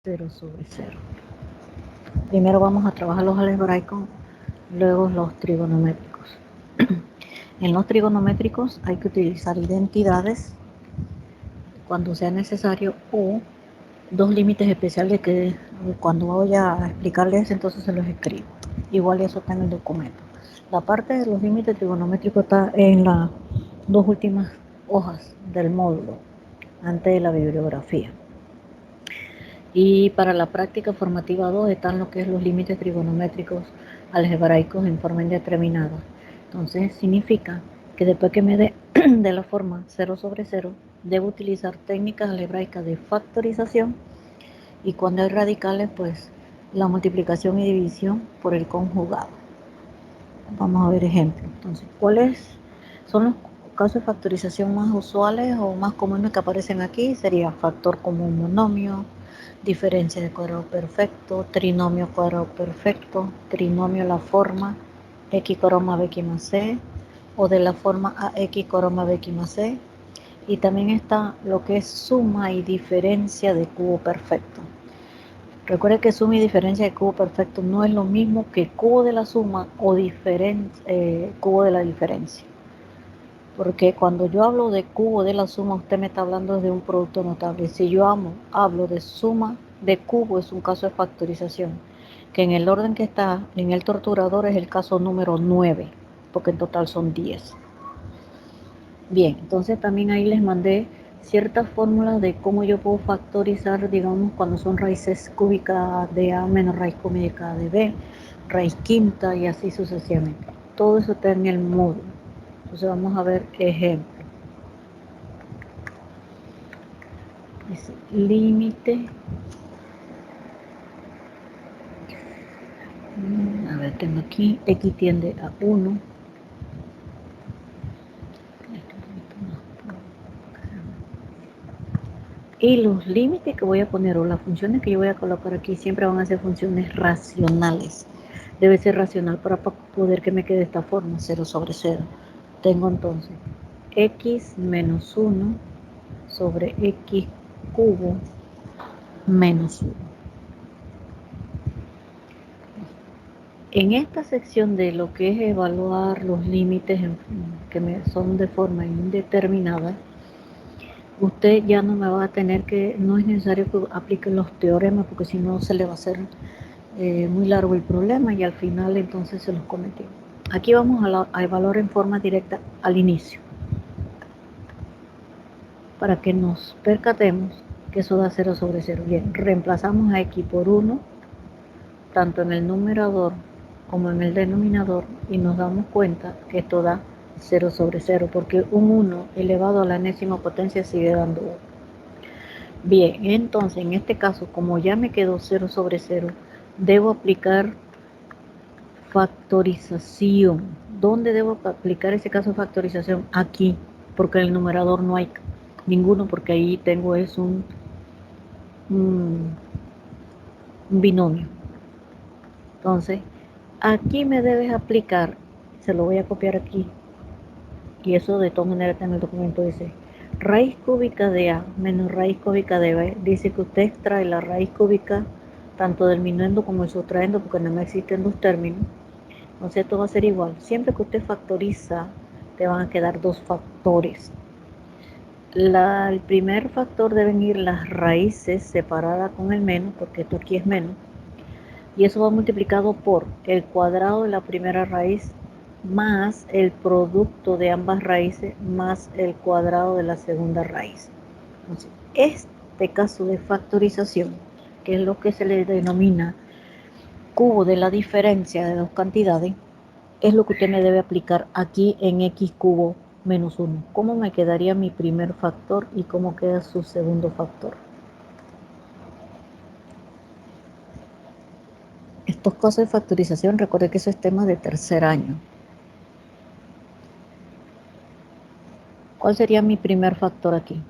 0/0. Primero vamos a trabajar los algebraicos, luego los trigonométricos. En los trigonométricos hay que utilizar identidades cuando sea necesario o dos límites especiales que cuando vaya a explicarles entonces se los escribo. Igual eso está en el documento. La parte de los límites trigonométricos está en las dos últimas hojas del módulo, antes de la bibliografía. Y para la práctica formativa 2 están lo que es los límites trigonométricos algebraicos en forma indeterminada. Entonces significa que después que me dé de la forma 0/0, debo utilizar técnicas algebraicas de factorización y cuando hay radicales, pues la multiplicación y división por el conjugado. Vamos a ver ejemplos. Entonces, ¿cuáles son los casos de factorización más usuales o más comunes que aparecen aquí? Sería factor común monomio, diferencia de cuadrado perfecto, trinomio cuadrado perfecto, trinomio la forma x más bx más c o de la forma ax más bx más c. Y también está lo que es suma y diferencia de cubo perfecto. Recuerde que suma y diferencia de cubo perfecto no es lo mismo que cubo de la suma o cubo de la diferencia. Porque cuando yo hablo de cubo de la suma, usted me está hablando de un producto notable. Si yo hablo de suma de cubo, es un caso de factorización, que en el orden que está en el torturador es el caso número 9, porque en total son 10. Bien, entonces también ahí les mandé ciertas fórmulas de cómo yo puedo factorizar, digamos, cuando son raíces cúbicas de A menos raíz cúbica de B, raíz quinta y así sucesivamente. Todo eso está en el módulo. Entonces vamos a ver ejemplos. Dice límite. A ver, tengo aquí x tiende a 1. Y los límites que voy a poner o las funciones que yo voy a colocar aquí siempre van a ser funciones racionales. Debe ser racional para poder que me quede de esta forma, 0/0. Tengo entonces x menos 1 sobre x cubo menos 1. En esta sección de lo que es evaluar los límites que son de forma indeterminada, usted ya no me va a tener que, no es necesario que aplique los teoremas porque si no se le va a hacer muy largo el problema y al final entonces se los cometió. Aquí vamos a evaluar en forma directa al inicio para que nos percatemos que eso da 0/0. Bien, reemplazamos a x por 1 tanto en el numerador como en el denominador y nos damos cuenta que esto da 0/0 porque un 1 elevado a la enésima potencia sigue dando 1. Bien, entonces en este caso como ya me quedó 0/0, debo aplicar factorización. ¿Dónde debo aplicar ese caso de factorización? Aquí, porque en el numerador no hay ninguno porque ahí tengo es un binomio. Entonces, aquí me debes aplicar, se lo voy a copiar aquí, y eso de todas maneras está en el documento, dice, raíz cúbica de A menos raíz cúbica de B, dice que usted extrae la raíz cúbica tanto del minuendo como el sustraendo, porque nada más existen dos términos, entonces esto va a ser igual, siempre que usted factoriza, te van a quedar dos factores. El primer factor deben ir las raíces separadas con el menos, porque esto aquí es menos, y eso va multiplicado por el cuadrado de la primera raíz más el producto de ambas raíces más el cuadrado de la segunda raíz. Entonces, este caso de factorización, que es lo que se le denomina cubo de la diferencia de dos cantidades, es lo que usted me debe aplicar aquí en x cubo menos 1. ¿Cómo me quedaría mi primer factor y cómo queda su segundo factor? Estos casos de factorización, recuerde que eso es tema de tercer año. ¿Cuál sería mi primer factor aquí?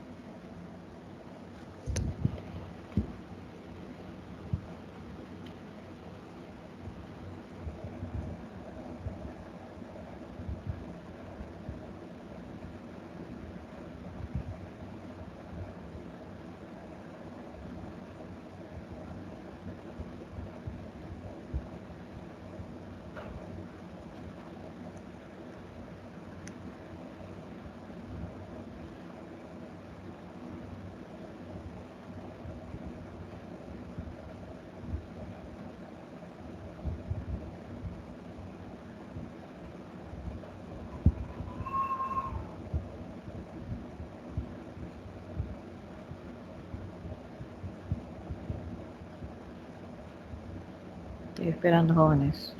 Estoy esperando, jóvenes.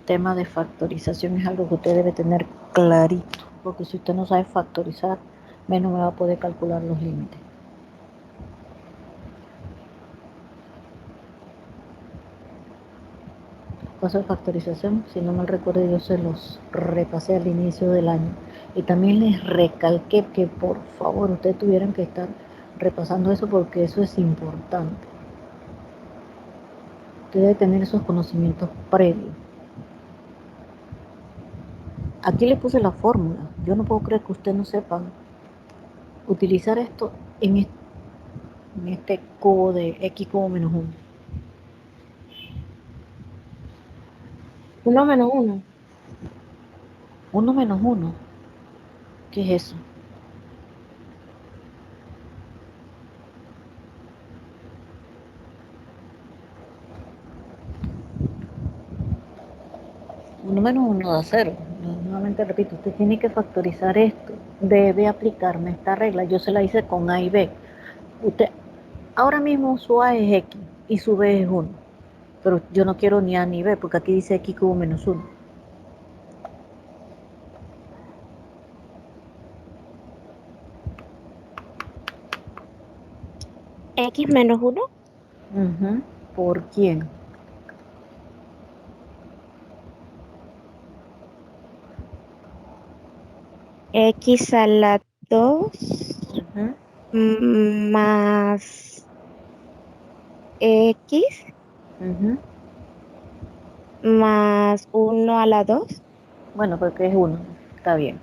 Tema de factorización es algo que usted debe tener clarito, porque si usted no sabe factorizar, menos me va a poder calcular los límites. Paso de factorización, si no mal recuerdo, yo se los repasé al inicio del año. Y también les recalqué que por favor ustedes tuvieran que estar repasando eso porque eso es importante. Usted debe tener esos conocimientos previos. Aquí le puse la fórmula. Yo no puedo creer que ustedes no sepan utilizar esto en este cubo de x cubo menos 1. 1 menos 1. 1 menos 1. ¿Qué es eso? Uno menos uno da cero. Nuevamente repito, usted tiene que factorizar esto. Debe aplicarme esta regla. Yo se la hice con A y B. Usted, ahora mismo su A es X y su B es 1. Pero yo no quiero ni A ni B porque aquí dice X cubo menos 1. X menos 1. ¿Por quién? X a la 2 Ujú, más X ujú. más 1 a la 2. Bueno, porque es 1. Está bien.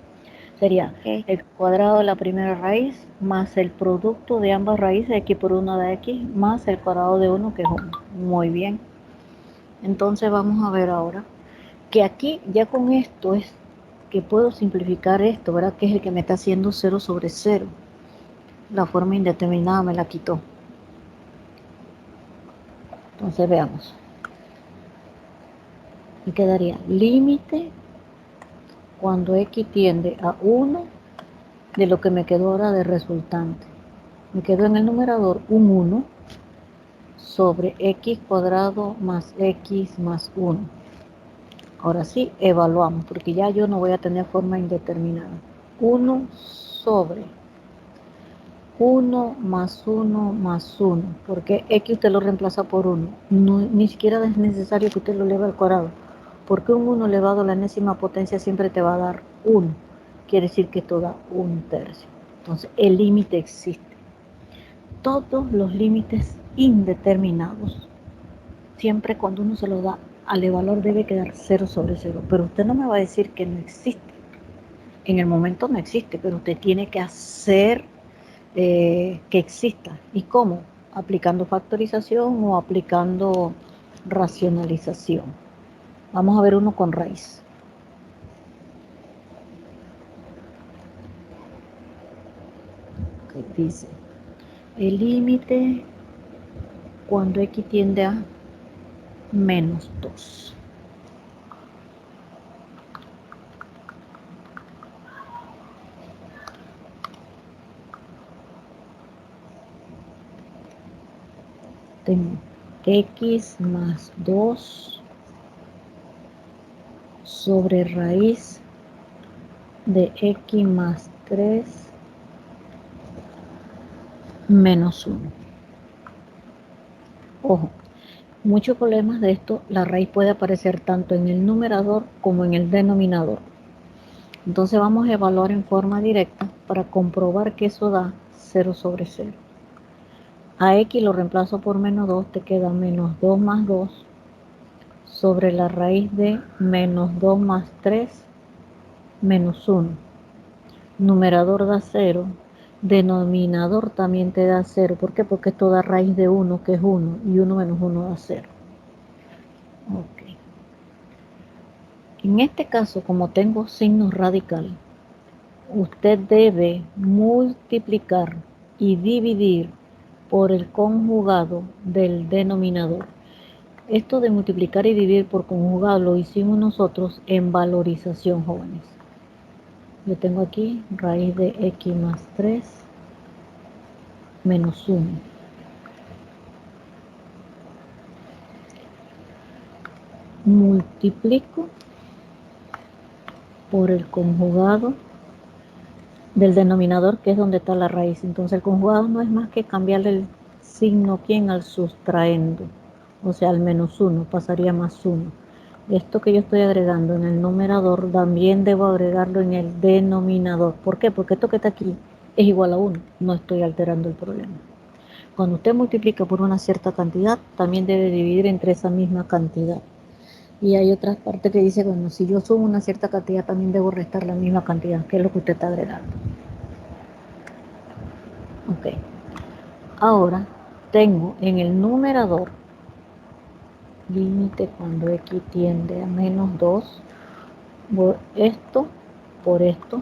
Sería Ok. el cuadrado de la primera raíz más el producto de ambas raíces, x por 1 da x, más el cuadrado de 1 que es 1. Muy bien. Entonces vamos a ver ahora que aquí ya con esto es que puedo simplificar esto, ¿verdad? Que es el que me está haciendo 0 sobre 0. La forma indeterminada me la quitó. Entonces veamos. Y quedaría límite cuando x tiende a 1 de lo que me quedó ahora de resultante. Me quedó en el numerador un 1 sobre x cuadrado más x más 1. Ahora sí, evaluamos, porque ya yo no voy a tener forma indeterminada. 1 sobre 1 más 1 más 1, porque x usted lo reemplaza por 1. No, ni siquiera es necesario que usted lo eleve al cuadrado, porque un 1 elevado a la enésima potencia siempre te va a dar 1. Quiere decir que esto da 1/3. Entonces, el límite existe. Todos los límites indeterminados, siempre cuando uno se lo da al valor debe quedar 0 sobre 0. Pero usted no me va a decir que no existe. En el momento no existe, pero usted tiene que hacer que exista. ¿Y cómo? Aplicando factorización o aplicando racionalización. Vamos a ver uno con raíz. Que dice, el límite cuando x tiende a menos 2. Tengo x más 2 sobre raíz de x más 3 menos 1. Ojo, muchos problemas de esto, la raíz puede aparecer tanto en el numerador como en el denominador. Entonces vamos a evaluar en forma directa para comprobar que eso da 0 sobre 0. A x lo reemplazo por menos 2, te queda menos 2 más 2 sobre la raíz de menos 2 más 3 menos 1. Numerador da 0, denominador también te da 0. ¿Por qué? Porque esto da raíz de 1, que es 1, y 1 menos 1 da 0. Ok. En este caso, como tengo signos radicales, usted debe multiplicar y dividir por el conjugado del denominador. Esto de multiplicar y dividir por conjugado lo hicimos nosotros en valorización, jóvenes. Yo tengo aquí raíz de x más 3 menos 1. multiplico por el conjugado del denominador, que es donde está la raíz. Entonces el conjugado no es más que cambiarle el signo ¿quién? Al sustraendo, o sea, al menos 1, pasaría más 1. Esto que yo estoy agregando en el numerador también debo agregarlo en el denominador. ¿Por qué? Porque esto que está aquí es igual a 1, no estoy alterando el problema. Cuando usted multiplica por una cierta cantidad, también debe dividir entre esa misma cantidad. Y hay otra parte que dice, bueno, si yo sumo una cierta cantidad, también debo restar la misma cantidad, que es lo que usted está agregando. Ok. Ahora tengo en el numerador límite cuando x tiende a menos 2 por esto,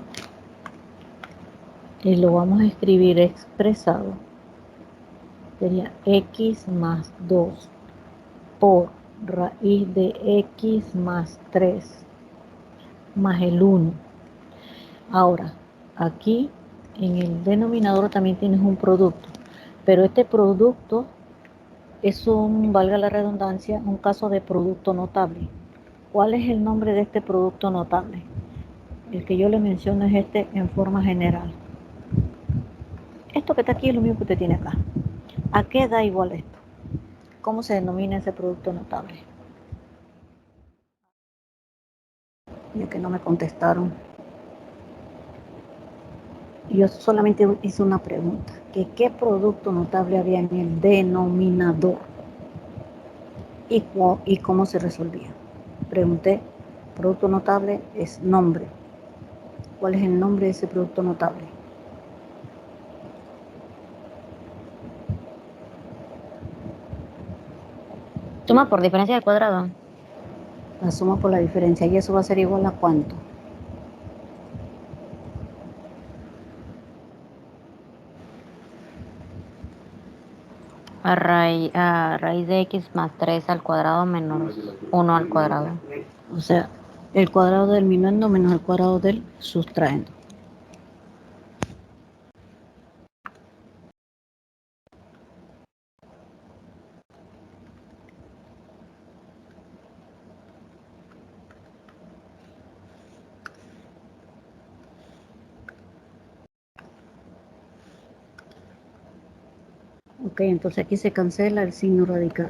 y lo vamos a escribir expresado. Sería x más 2 por raíz de x más 3 más el 1. Ahora, aquí en el denominador también tienes un producto, pero este producto es valga la redundancia, un caso de producto notable. ¿Cuál es el nombre de este producto notable? El que yo le menciono es este en forma general. Esto que está aquí es lo mismo que usted tiene acá. ¿A qué da igual esto? ¿Cómo se denomina ese producto notable? Ya que no me contestaron. Yo solamente hice una pregunta. ¿Qué producto notable había en el denominador? ¿Y cómo se resolvía? Pregunté, producto notable es nombre. ¿Cuál es el nombre de ese producto notable? Suma por diferencia del cuadrado. La suma por la diferencia. ¿Y eso va a ser igual a cuánto? A raíz de x más 3 al cuadrado menos 1 al cuadrado. O sea, el cuadrado del minuendo menos el cuadrado del sustraendo. Ok, entonces aquí se cancela el signo radical.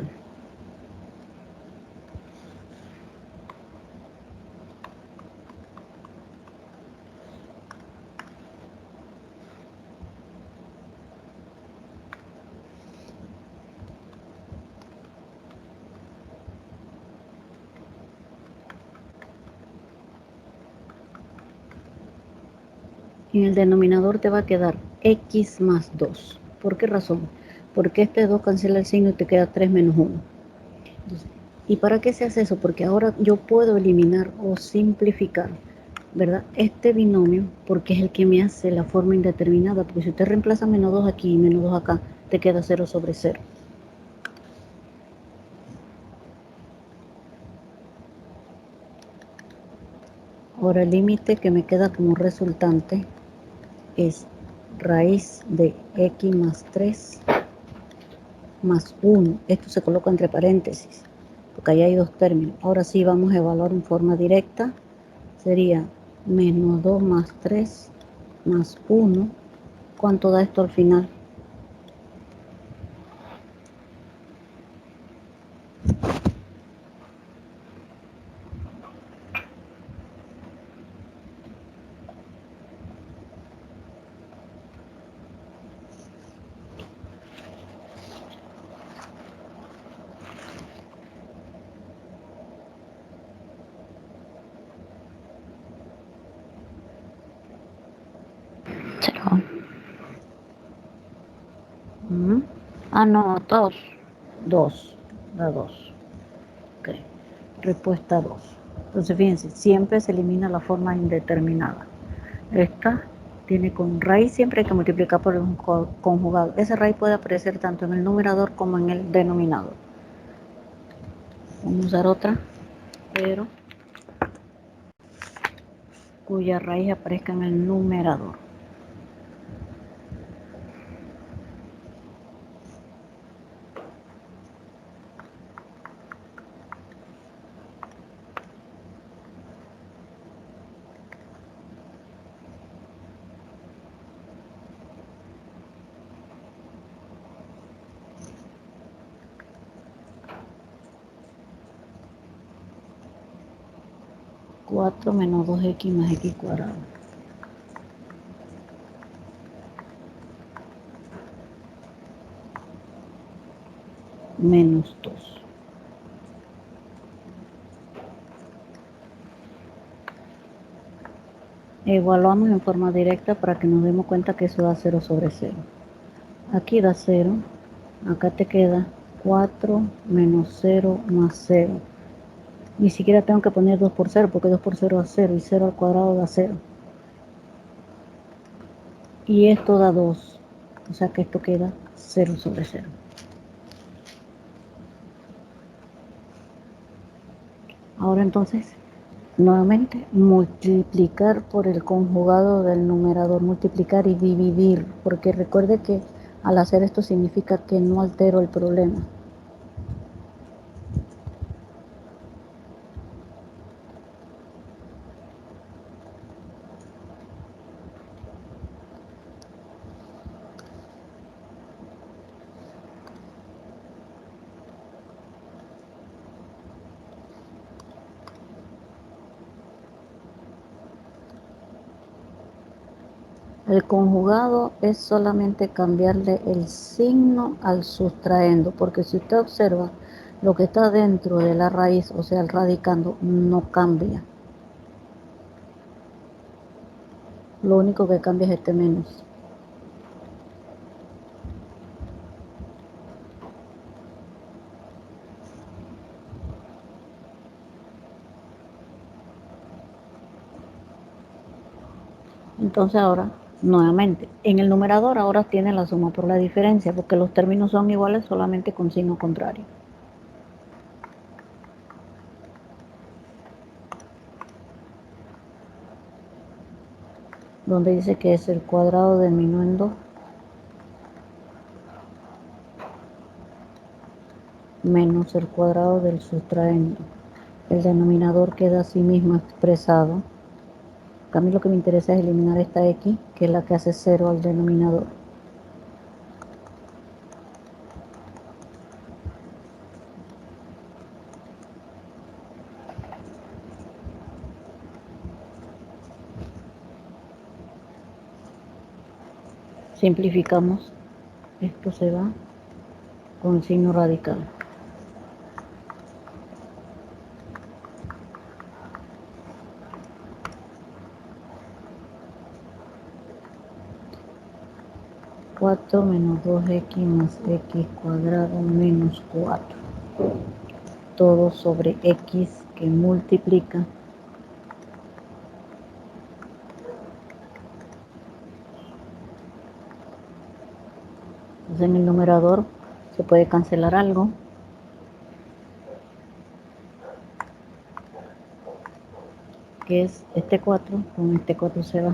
En el denominador te va a quedar x más 2. ¿Por qué razón? Porque este 2 cancela el signo y te queda 3 menos 1. Entonces, ¿y para qué se hace eso? Porque ahora yo puedo eliminar o simplificar, ¿verdad? Este binomio, porque es el que me hace la forma indeterminada. Porque si usted reemplaza menos 2 aquí y menos 2 acá, te queda 0 sobre 0. Ahora el límite que me queda como resultante es raíz de x más 3 más 1. Esto se coloca entre paréntesis, porque ahí hay dos términos. Ahora sí vamos a evaluar en forma directa. Sería menos 2 más 3 más 1. ¿Cuánto da esto al final? Cero. ¿Mm? Ah, no, 2. 2. Da 2. Ok. Respuesta 2. Entonces fíjense, siempre se elimina la forma indeterminada. Esta tiene con raíz, siempre hay que multiplicar por un conjugado. Esa raíz puede aparecer tanto en el numerador como en el denominador. Vamos a usar otra, pero cuya raíz aparezca en el numerador. 4 menos 2x más x cuadrado. Menos 2. Evaluamos en forma directa para que nos demos cuenta que eso da 0 sobre 0. Aquí da 0. Acá te queda 4 menos 0 más 0. Ni siquiera tengo que poner 2 por 0 porque 2 por 0 da 0 y 0 al cuadrado da 0. Y esto da 2. O sea que esto queda 0 sobre 0. Ahora entonces, nuevamente, multiplicar por el conjugado del numerador, multiplicar y dividir, porque recuerde que al hacer esto significa que no altero el problema. El conjugado es solamente cambiarle el signo al sustraendo, porque si usted observa, lo que está dentro de la raíz, o sea, el radicando, no cambia. Lo único que cambia es este menos. Entonces ahora, nuevamente, en el numerador ahora tiene la suma por la diferencia, porque los términos son iguales solamente con signo contrario. Donde dice que es el cuadrado del minuendo menos el cuadrado del sustraendo. El denominador queda así mismo expresado. A mí lo que me interesa es eliminar esta x, que es la que hace 0 al denominador. Simplificamos, esto se va con el signo radical. Cuatro menos 2x más x cuadrado menos 4. Todo sobre x que multiplica entonces en el numerador se puede cancelar algo, que es este 4, con este 4 se va.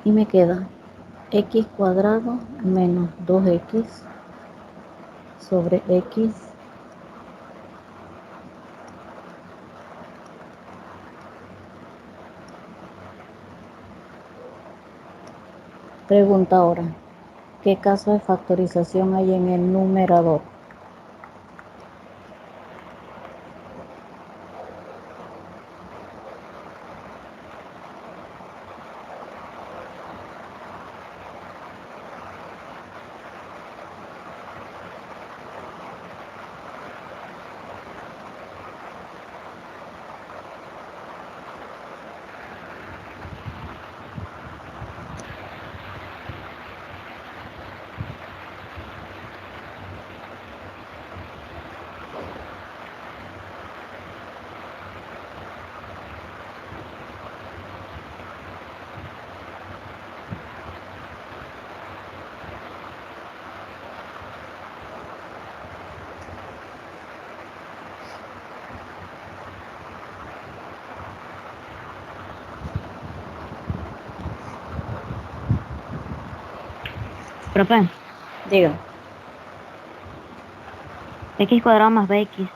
Y me queda x cuadrado menos 2x sobre x Pregunta ahora, ¿qué caso de factorización hay en el numerador? Profe, Diga, x cuadrado más bx. x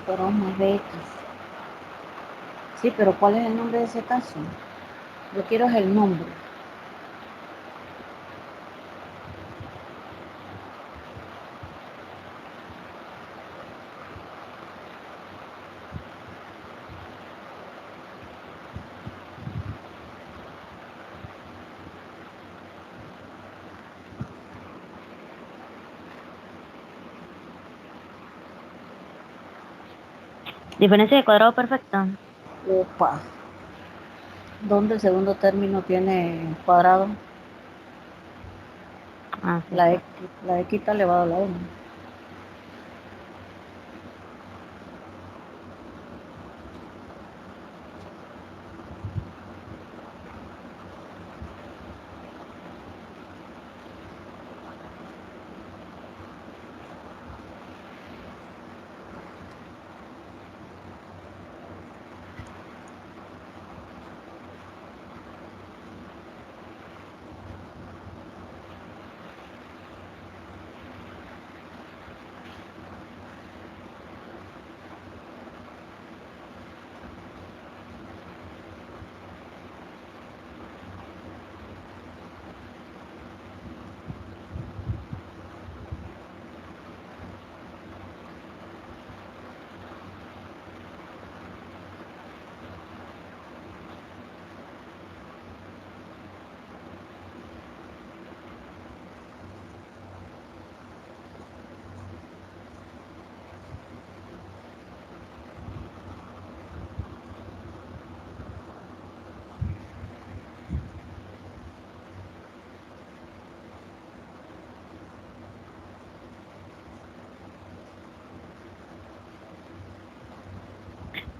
cuadrado más bx. Sí, pero ¿cuál es el nombre de ese caso? Yo quiero es el nombre. Diferencia de cuadrado perfecta. Opa. ¿Dónde el segundo término tiene cuadrado? Ah, sí, La sí. X, la X está elevado a la 1.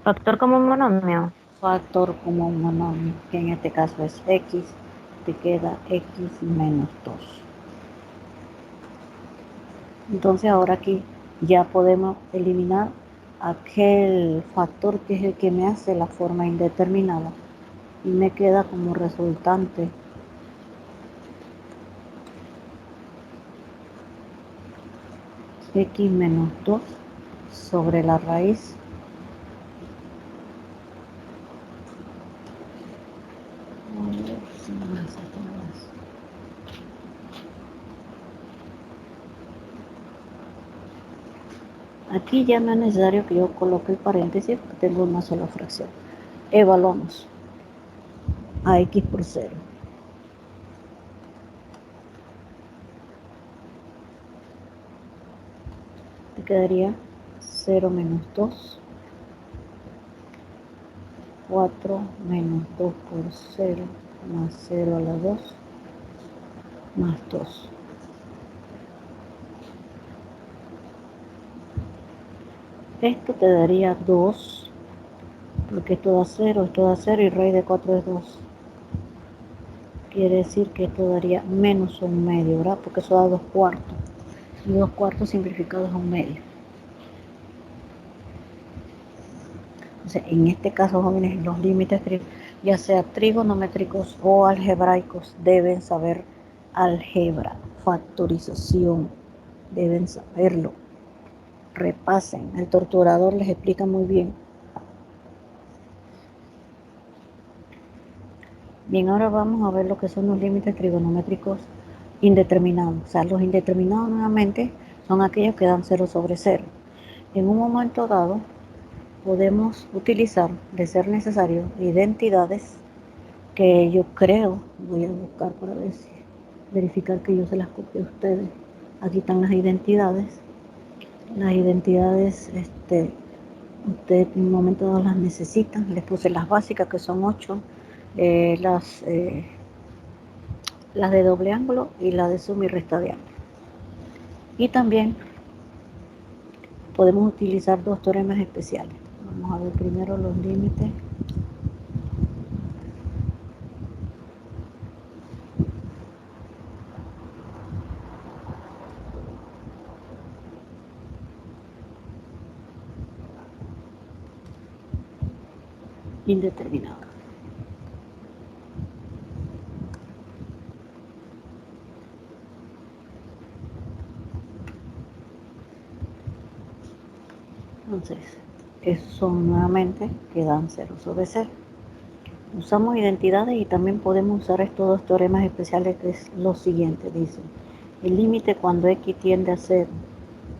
Factor como un monomio. Factor como un monomio, que en este caso es X, te queda X menos 2. Entonces ahora aquí ya podemos eliminar aquel factor que es el que me hace la forma indeterminada y me queda como resultante X menos 2 sobre la raíz aquí ya no es necesario que yo coloque el paréntesis porque tengo una sola fracción. Evaluamos a X por 0. Te quedaría 0 menos 2, 4 menos 2 por 0 más 0 a la 2 más 2. Esto te daría 2, porque esto da 0 y raíz de 4 es 2. Quiere decir que esto daría menos un medio, ¿verdad? Porque eso da 2 cuartos. Y 2 cuartos simplificados a un medio. Entonces, en este caso, jóvenes, los límites, ya sea trigonométricos o algebraicos, deben saber álgebra, factorización, deben saberlo. Repasen, el torturador les explica muy bien. Bien, ahora vamos a ver lo que son los límites trigonométricos indeterminados. O sea, los indeterminados nuevamente son aquellos que dan 0 sobre 0. En un momento dado, podemos utilizar, de ser necesario, identidades que yo creo, voy a buscar para ver si, verificar que yo se las copie a ustedes. Aquí están las identidades. Las identidades, ustedes en un momento dado las necesitan. Les puse las básicas, que son 8. Las de doble ángulo y la de suma y resta de ángulo. Y también podemos utilizar dos teoremas especiales. Vamos a ver primero los límites. Indeterminados. Entonces, esos son nuevamente que dan 0 sobre 0. Usamos identidades y también podemos usar estos dos teoremas especiales, que es lo siguiente. Dice, el límite cuando x tiende a ser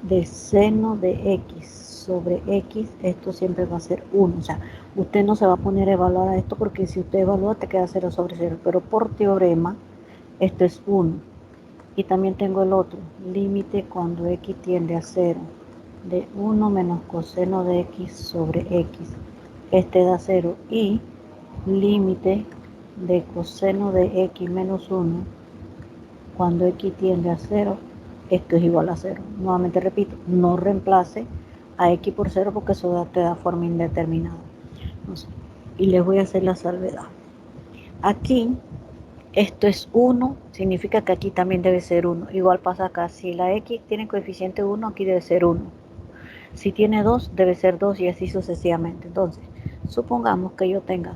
de seno de x sobre x, esto siempre va a ser 1. O sea, usted no se va a poner a evaluar a esto, porque si usted evalúa te queda 0 sobre 0. Pero por teorema, esto es 1. Y también tengo el otro, límite cuando x tiende a 0 de 1 menos coseno de x sobre x. Este da 0 y límite de coseno de x menos 1 cuando x tiende a 0, esto es igual a 0. Nuevamente repito, no reemplace a x por 0 porque eso te da forma indeterminada. Entonces, y les voy a hacer la salvedad. Aquí, esto es 1, significa que aquí también debe ser 1. Igual pasa acá, si la x tiene coeficiente 1, aquí debe ser 1. Si tiene 2, debe ser 2 y así sucesivamente. Entonces, supongamos que yo tenga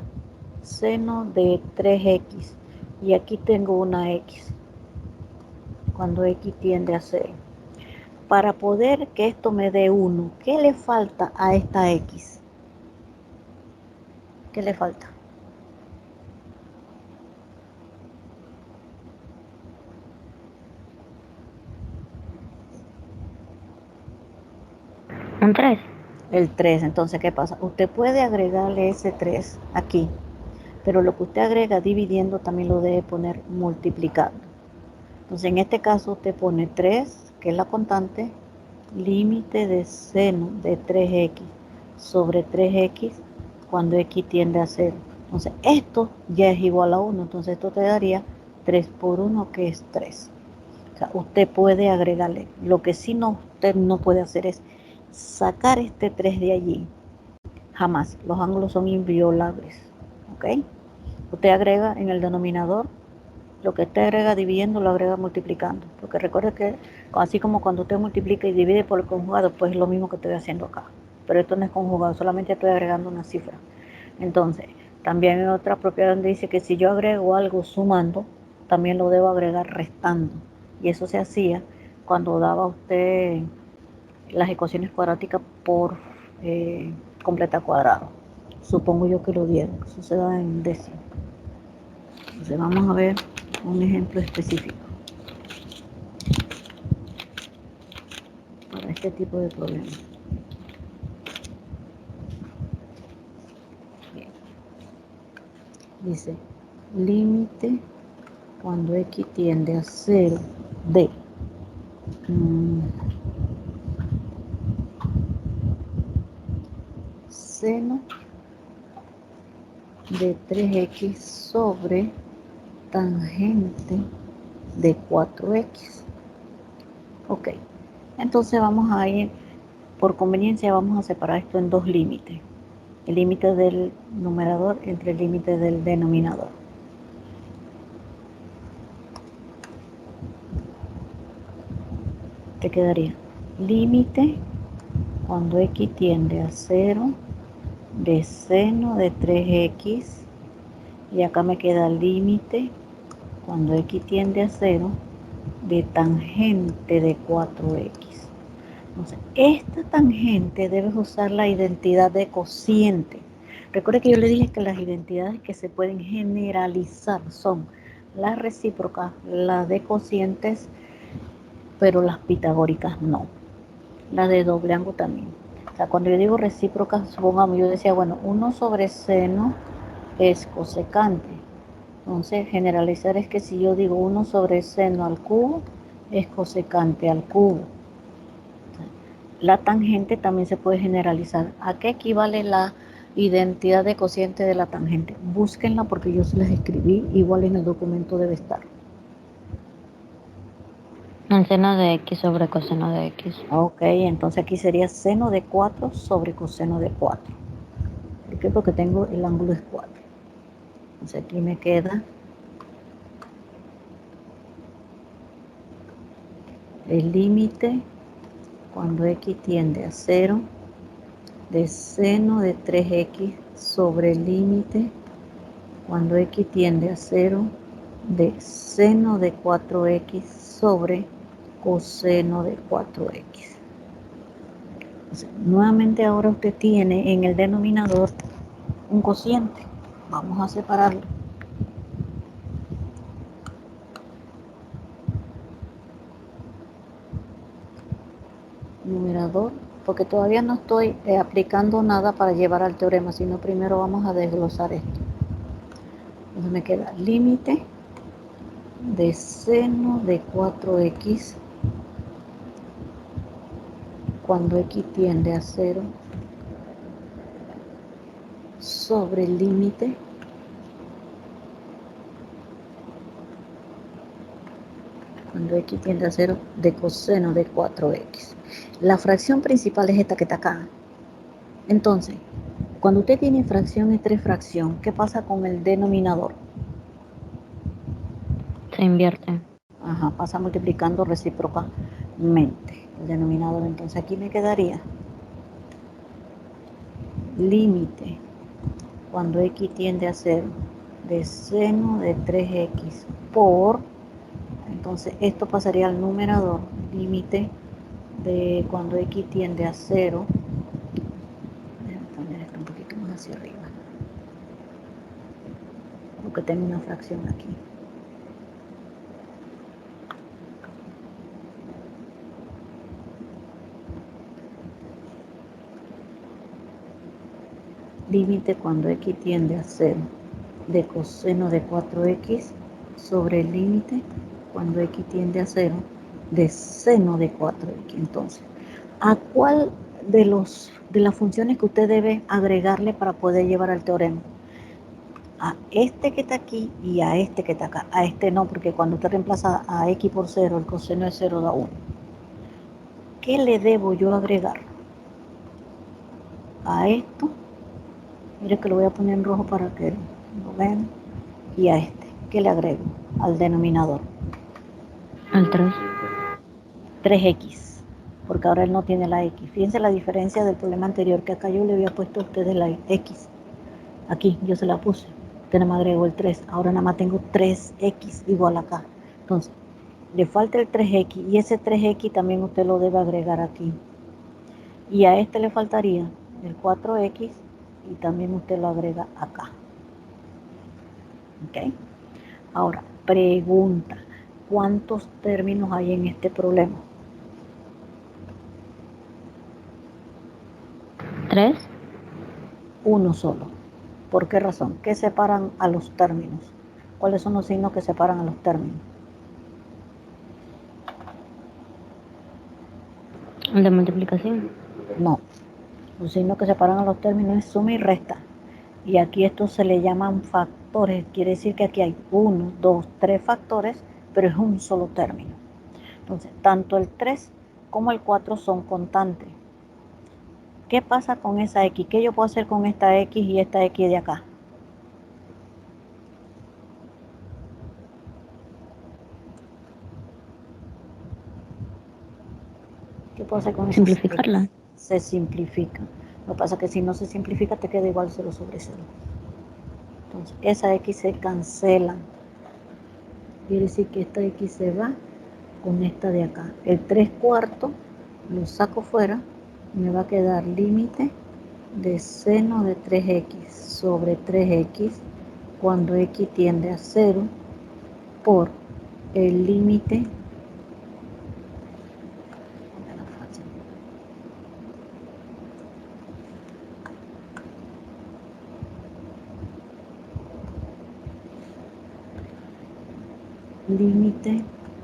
seno de 3x y aquí tengo una x cuando x tiende a 0. Para poder que esto me dé 1, ¿qué le falta a esta x? ¿Qué le falta? Un 3. El 3. Entonces, ¿qué pasa? Usted puede agregarle ese 3 aquí, pero lo que usted agrega dividiendo también lo debe poner multiplicando. Entonces, en este caso, usted pone 3, que es la constante, límite de seno de 3x sobre 3x cuando x tiende a 0. Entonces, esto ya es igual a 1. Entonces, esto te daría 3 por 1, que es 3. O sea, usted puede agregarle. Lo que sí usted no puede hacer es sacar este 3 de allí. Jamás. Los ángulos son inviolables. ¿Ok? Usted agrega en el denominador lo que usted agrega dividiendo, lo agrega multiplicando. Porque recuerde que así como cuando usted multiplica y divide por el conjugado, pues es lo mismo que estoy haciendo acá. Pero esto no es conjugado, solamente estoy agregando una cifra. Entonces, también hay otra propiedad donde dice que si yo agrego algo sumando, también lo debo agregar restando. Y eso se hacía cuando daba usted las ecuaciones cuadráticas por completa cuadrado. Supongo yo que lo dieron. Eso se da en décimo. Entonces vamos a ver un ejemplo específico para este tipo de problemas. Bien. Dice, límite cuando x tiende a 0 de seno de 3x sobre tangente de 4x. Ok, entonces vamos a ir, por conveniencia vamos a separar esto en dos límites. El límite del numerador entre el límite del denominador. Te quedaría límite cuando x tiende a 0 de seno de 3x y acá me queda límite cuando x tiende a 0 de tangente de 4x. Entonces, esta tangente debes usar la identidad de cociente. Recuerde que yo le dije que las identidades que se pueden generalizar son las recíprocas, las de cocientes, pero las pitagóricas no. Las de doble ángulo también. O sea, cuando yo digo recíprocas, supongamos, yo decía, bueno, 1 sobre seno es cosecante. Entonces, generalizar es que si yo digo 1 sobre seno al cubo, es cosecante al cubo. La tangente también se puede generalizar. ¿A qué equivale la identidad de cociente de la tangente? Búsquenla porque yo se las escribí, igual en el documento debe estar. Un seno de x sobre coseno de x. Ok, entonces aquí sería seno de 4 sobre coseno de 4. ¿Por qué? Porque tengo el ángulo es 4. Entonces aquí me queda el límite cuando x tiende a 0 de seno de 3x sobre el límite cuando x tiende a 0 de seno de 4x sobre coseno de 4x. Entonces, nuevamente ahora usted tiene en el denominador un cociente. Vamos a separarlo. Numerador, porque todavía no estoy aplicando nada para llevar al teorema, sino primero vamos a desglosar esto. Entonces me queda límite de seno de 4x cuando x tiende a 0 sobre el límite cuando x tiende a 0 de coseno de 4x. La fracción principal es esta que está acá. Entonces, cuando usted tiene fracción entre fracción, ¿qué pasa con el denominador? Se invierte. Ajá, pasa multiplicando recíprocamente el denominador. Entonces aquí me quedaría límite cuando x tiende a 0 de seno de 3x por, entonces esto pasaría al numerador, límite de cuando x tiende a 0, déjame poner esto un poquito más hacia arriba, porque tengo una fracción aquí. Límite cuando x tiende a 0 de coseno de 4x sobre el límite cuando x tiende a 0 de seno de 4x. Entonces, ¿a cuál de las funciones que usted debe agregarle para poder llevar al teorema? A este que está aquí y a este que está acá. A este no, porque cuando usted reemplaza a x por 0, el coseno de 0 da 1. ¿Qué le debo yo agregar? A esto, mire que lo voy a poner en rojo para que lo vean, y a este, ¿qué le agrego? Al denominador. Al 3. 3x, porque ahora él no tiene la x. Fíjense la diferencia del problema anterior, que acá yo le había puesto a ustedes la x. Aquí yo se la puse. Usted nada más agregó el 3. Ahora nada más tengo 3x igual acá. Entonces, le falta el 3x y ese 3x también usted lo debe agregar aquí. Y a este le faltaría el 4x y también usted lo agrega acá. ¿Ok? Ahora, pregunta. ¿Cuántos términos hay en este problema? 3. Uno solo. ¿Por qué razón? ¿Qué separan a los términos? ¿Cuáles son los signos que separan a los términos? El de multiplicación. No. Los signos que separan a los términos es suma y resta. Y aquí estos se le llaman factores. Quiere decir que aquí hay 1, 2, 3 factores, pero es un solo término. Entonces, tanto el 3 como el 4 son constantes. ¿Qué pasa con esa x? ¿Qué yo puedo hacer con esta x y esta x de acá? ¿Qué puedo hacer con esas Simplificarla. x? Se simplifica. Lo que pasa es que si no se simplifica te queda igual 0 sobre 0. Entonces, esa x se cancela. Quiere decir que esta x se va con esta de acá. El 3 cuartos lo saco fuera y me va a quedar límite de seno de 3x sobre 3x cuando x tiende a 0 por el límite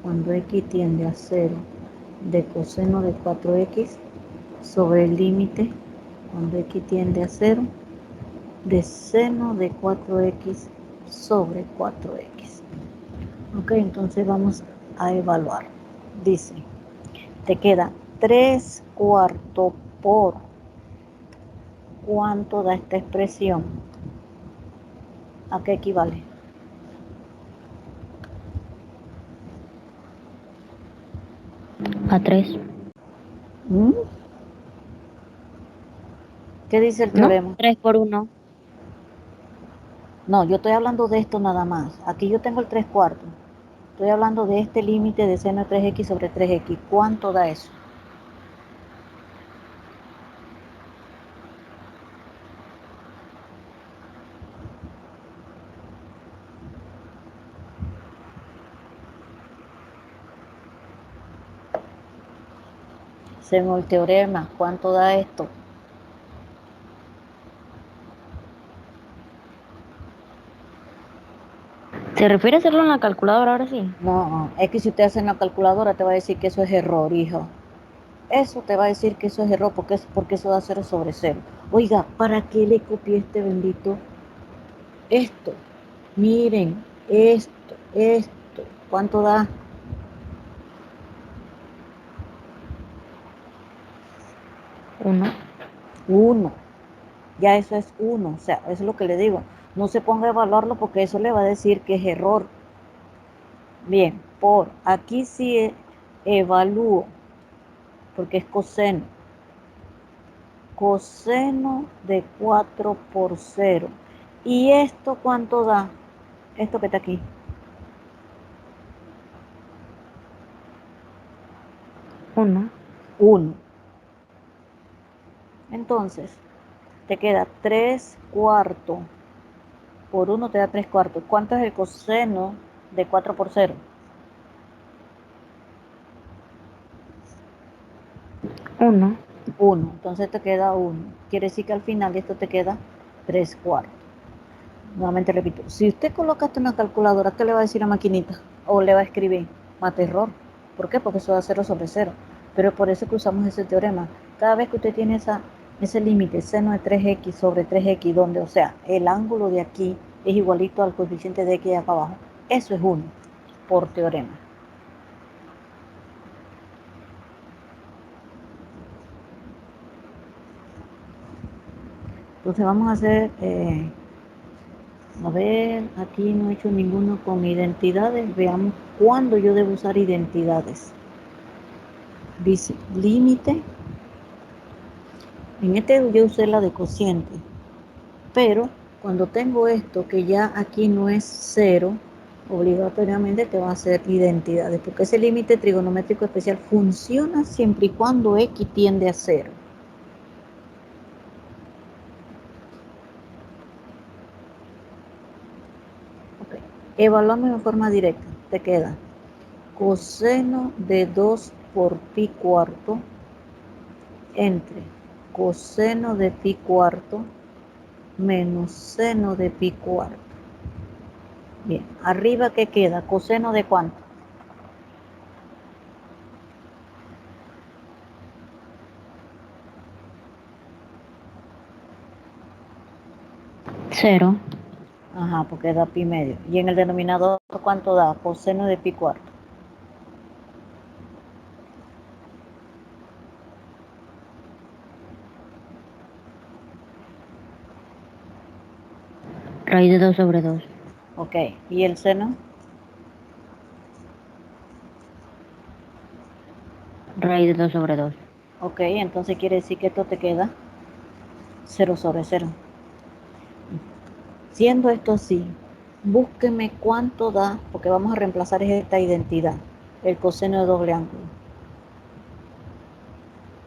cuando x tiende a 0 de coseno de 4x sobre el límite cuando x tiende a 0 de seno de 4x sobre 4x. Ok, entonces vamos a evaluar. Dice, te queda 3 cuartos por ¿cuánto da esta expresión? ¿A qué equivale? A 3. ¿Mm? ¿Qué dice el ¿No? teorema? 3 por 1. No, yo estoy hablando de esto nada más. Aquí yo tengo el 3 cuartos. Estoy hablando de este límite de seno de 3x sobre 3x. ¿Cuánto da eso? Según el teorema, ¿cuánto da esto? ¿Se refiere a hacerlo en la calculadora ahora sí? No, es que si usted hace en la calculadora te va a decir que eso es error, hijo. Eso te va a decir que eso es error porque eso da 0/0. Oiga, ¿para qué le copié este bendito? Esto. Miren, esto. ¿Cuánto da? 1. 1. Ya eso es 1. O sea, eso es lo que le digo. No se ponga a evaluarlo porque eso le va a decir que es error. Bien, aquí sí evalúo, porque es coseno. Coseno de 4/0. ¿Y esto cuánto da? Esto que está aquí. 1. 1. Entonces, te queda 3/4 por 1 te da 3/4. ¿Cuánto es el coseno de 4/0? 1. 1. Entonces te queda 1. Quiere decir que al final esto te queda 3/4. Nuevamente repito, si usted coloca esto en una calculadora, ¿qué le va a decir a maquinita? O le va a escribir mate error. ¿Por qué? Porque eso da 0/0. Pero es por eso que usamos ese teorema. Cada vez que usted tiene ese límite, seno de 3x sobre 3x, donde, o sea, el ángulo de aquí es igualito al coeficiente de x de acá abajo, eso es 1 por teorema. Entonces vamos a hacer, a ver, aquí no he hecho ninguno con identidades. Veamos cuándo yo debo usar identidades. Dice límite. En este yo usé la de cociente, pero cuando tengo esto que ya aquí no es 0, obligatoriamente te va a hacer identidades, porque ese límite trigonométrico especial funciona siempre y cuando x tiende a 0. Okay. Evaluando de forma directa, te queda coseno de 2 por pi cuarto entre coseno de pi cuarto menos seno de pi cuarto. Bien, arriba ¿qué queda? Coseno de ¿cuánto? 0. Ajá, porque da pi medio. Y en el denominador, ¿cuánto da? Coseno de pi cuarto. Raíz de 2 sobre 2. Ok, ¿y el seno? Raíz de 2 sobre 2. Ok, entonces quiere decir que esto te queda 0/0. Siendo esto así, búsqueme cuánto da, porque vamos a reemplazar esta identidad, el coseno de doble ángulo.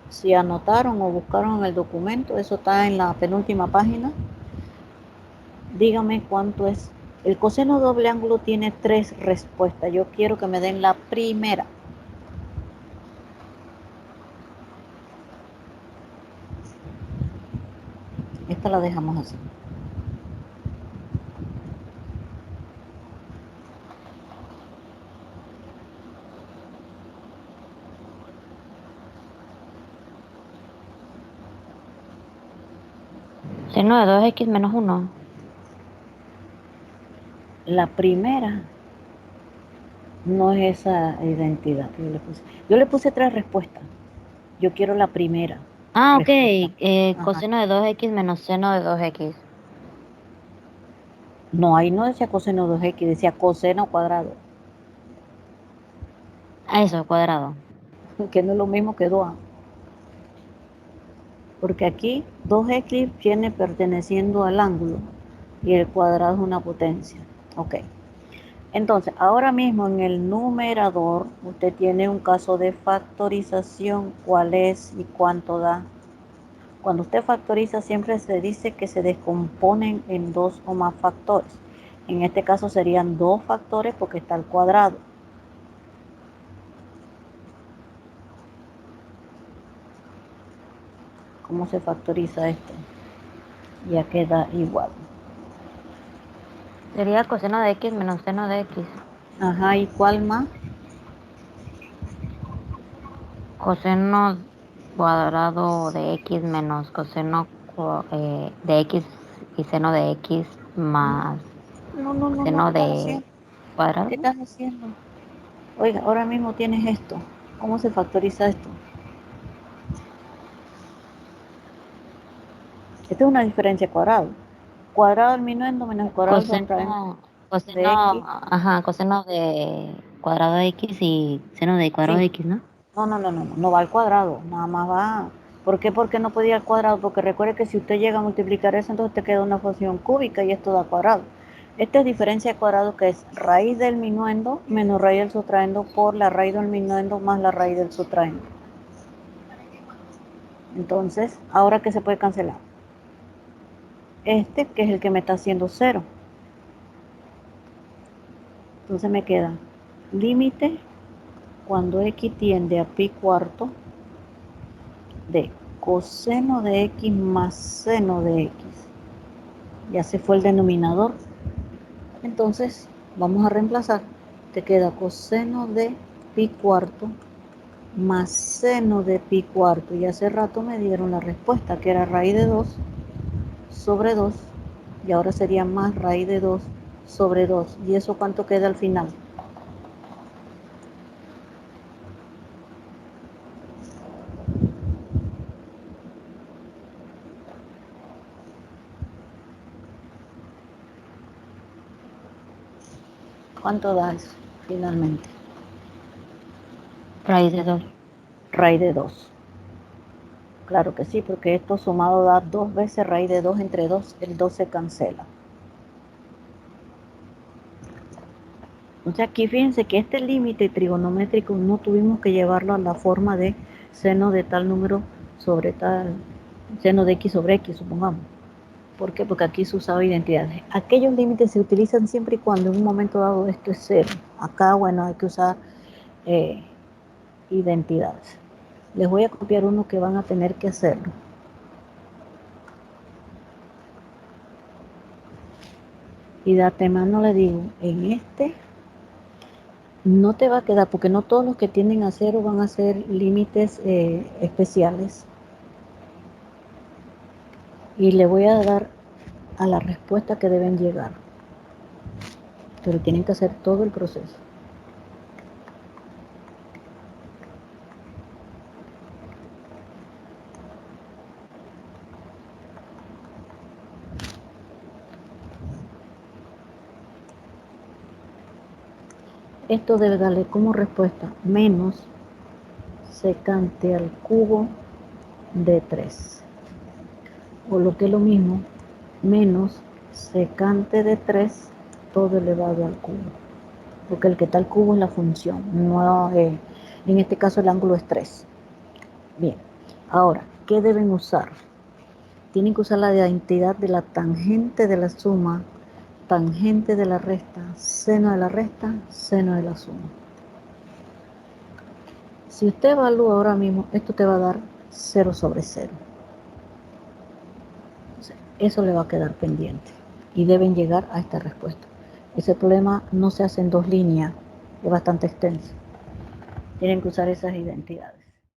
Si anotaron o buscaron en el documento, eso está en la penúltima página. Dígame cuánto es. El coseno de doble ángulo tiene 3 respuestas. Yo quiero que me den la primera. Esta la dejamos así. Seno de 2x menos 1. La primera no es esa identidad que yo le puse. Yo le puse 3 respuestas. Yo quiero la primera Ah, ok. respuesta. Ajá. Coseno de 2x menos seno de 2x. No, ahí no decía coseno 2x, decía coseno cuadrado, Eso, cuadrado. que no es lo mismo que 2a. Porque aquí 2x viene perteneciendo al ángulo y el cuadrado es una potencia. Ok. Entonces, ahora mismo en el numerador, usted tiene un caso de factorización. ¿Cuál es y cuánto da? Cuando usted factoriza, siempre se dice que se descomponen en 2 o más factores. En este caso serían 2 factores porque está al cuadrado. ¿Cómo se factoriza esto? Ya queda igual. Sería coseno de x menos seno de x. Ajá, ¿y cuál más? Coseno cuadrado de x menos coseno de x y seno de x más No, seno ¿qué estás de haciendo? ¿Qué cuadrado. estás haciendo? Oiga, ahora mismo tienes esto. ¿Cómo se factoriza esto? Esta es una diferencia de cuadrado. Cuadrado del minuendo menos el cuadrado del contraendo de x. Coseno de cuadrado de x y seno de cuadrado de Sí. x, ¿no? No va al cuadrado, nada más va. ¿Por qué? Porque no podía al cuadrado, porque recuerde que si usted llega a multiplicar eso, entonces te queda una función cúbica y esto da cuadrado. Esta es diferencia de cuadrado, que es raíz del minuendo menos raíz del subtraendo por la raíz del minuendo más la raíz del subtraendo. Entonces, ¿ahora qué se puede cancelar? Este, que es el que me está haciendo 0. Entonces me queda límite cuando x tiende a pi cuarto de coseno de x más seno de x. Ya se fue el denominador. Entonces vamos a reemplazar. Te queda coseno de pi cuarto más seno de pi cuarto. Y hace rato me dieron la respuesta, que era raíz de 2 sobre 2. Y ahora sería más raíz de 2 sobre 2. ¿Y eso cuánto queda al final? ¿Cuánto da eso finalmente? Raíz de 2. Raíz de 2. Claro que sí, porque esto sumado da 2 veces raíz de 2 entre 2. El 2 se cancela. O sea, aquí fíjense que este límite trigonométrico no tuvimos que llevarlo a la forma de seno de tal número sobre tal, seno de x sobre x, supongamos. ¿Por qué? Porque aquí se usaba identidades. Aquellos límites se utilizan siempre y cuando en un momento dado esto es 0. Acá, bueno, hay que usar identidades. Les voy a copiar uno que van a tener que hacerlo. Y de antemano le digo, en este no te va a quedar, porque no todos los que tienden a 0 van a ser límites especiales. Y le voy a dar a la respuesta que deben llegar. Pero tienen que hacer todo el proceso. Esto debe darle como respuesta menos secante al cubo de 3. O lo que es lo mismo, menos secante de 3 todo elevado al cubo. Porque el que está al cubo es la función. No, en este caso el ángulo es 3. Bien, ahora, ¿qué deben usar? Tienen que usar la identidad de la tangente de la suma, tangente de la resta, seno de la resta, seno de la suma. Si usted evalúa ahora mismo, esto te va a dar 0 sobre 0. Entonces, eso le va a quedar pendiente y deben llegar a esta respuesta. Ese problema no se hace en 2 líneas, es bastante extenso. Tienen que usar esas identidades.